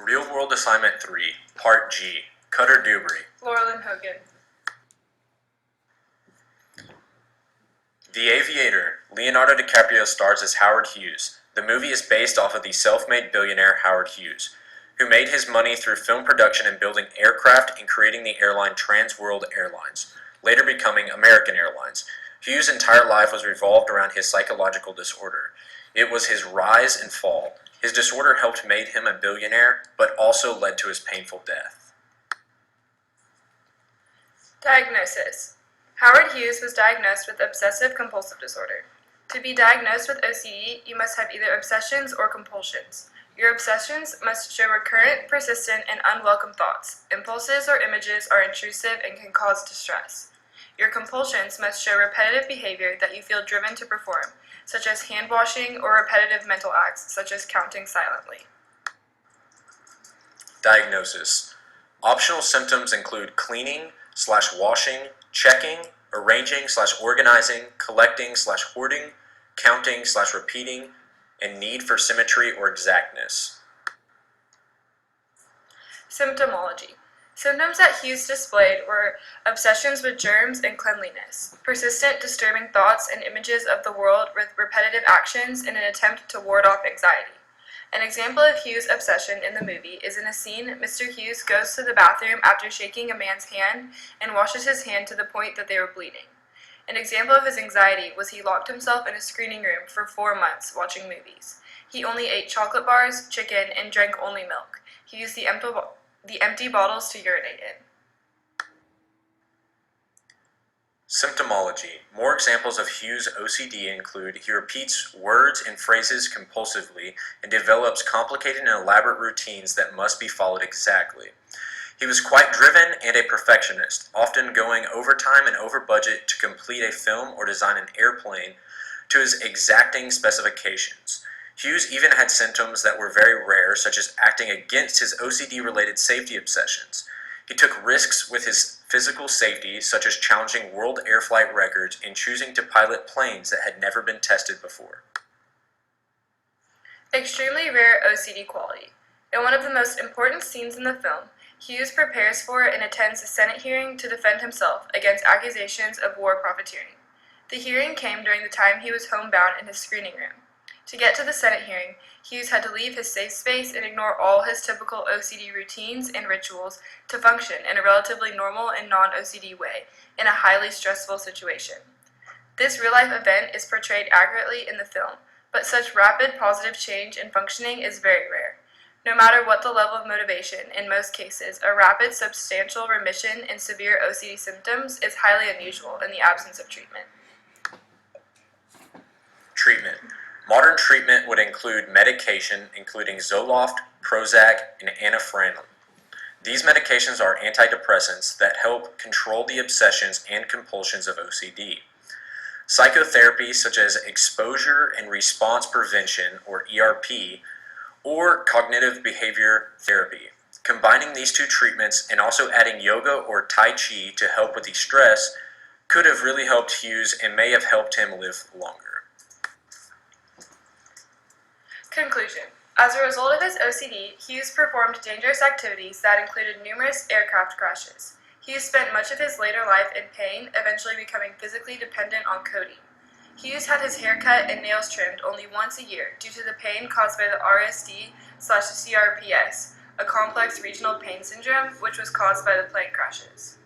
Real World Assignment 3, Part G, Cutter Dewbre. Lauralyn Hogan. The Aviator. Leonardo DiCaprio stars as Howard Hughes. The movie is based off of the self-made billionaire Howard Hughes, who made his money through film production and building aircraft and creating the airline Trans World Airlines, later becoming American Airlines. Hughes' entire life was revolved around his psychological disorder. It was his rise and fall. His disorder helped make him a billionaire, but also led to his painful death. Diagnosis. Howard Hughes was diagnosed with obsessive-compulsive disorder. To be diagnosed with OCD, you must have either obsessions or compulsions. Your obsessions must show recurrent, persistent, and unwelcome thoughts. Impulses or images are intrusive and can cause distress. Your compulsions must show repetitive behavior that you feel driven to perform, such as hand-washing or repetitive mental acts, such as counting silently. Diagnosis. Optional symptoms include cleaning/washing, checking, arranging/organizing, collecting/hoarding, counting/repeating, and need for symmetry or exactness. Symptomology. Symptoms that Hughes displayed were obsessions with germs and cleanliness, persistent disturbing thoughts and images of the world with repetitive actions in an attempt to ward off anxiety. An example of Hughes' obsession in the movie is in a scene Mr. Hughes goes to the bathroom after shaking a man's hand and washes his hand to the point that they were bleeding. An example of his anxiety was he locked himself in a screening room for 4 months watching movies. He only ate chocolate bars, chicken, and drank only milk. He used the empty bottles to urinate in. Symptomology. More examples of Hughes' OCD include he repeats words and phrases compulsively and develops complicated and elaborate routines that must be followed exactly. He was quite driven and a perfectionist, often going overtime and over budget to complete a film or design an airplane to his exacting specifications. Hughes even had symptoms that were very rare, such as acting against his OCD-related safety obsessions. He took risks with his physical safety, such as challenging world air flight records and choosing to pilot planes that had never been tested before. Extremely rare OCD quality. In one of the most important scenes in the film, Hughes prepares for and attends a Senate hearing to defend himself against accusations of war profiteering. The hearing came during the time he was homebound in his screening room. To get to the Senate hearing, Hughes had to leave his safe space and ignore all his typical OCD routines and rituals to function in a relatively normal and non-OCD way in a highly stressful situation. This real-life event is portrayed accurately in the film, but such rapid positive change in functioning is very rare. No matter what the level of motivation, in most cases, a rapid, substantial remission in severe OCD symptoms is highly unusual in the absence of treatment. Treatment. Modern treatment would include medication, including Zoloft, Prozac, and anafranil. These medications are antidepressants that help control the obsessions and compulsions of OCD. Psychotherapy, such as exposure and response prevention, or ERP, or cognitive behavior therapy. Combining these two treatments and also adding yoga or Tai Chi to help with the stress could have really helped Hughes and may have helped him live longer. Conclusion. As a result of his OCD, Hughes performed dangerous activities that included numerous aircraft crashes. Hughes spent much of his later life in pain, eventually becoming physically dependent on codeine. Hughes had his hair cut and nails trimmed only once a year due to the pain caused by the RSD/CRPS, a complex regional pain syndrome which was caused by the plane crashes.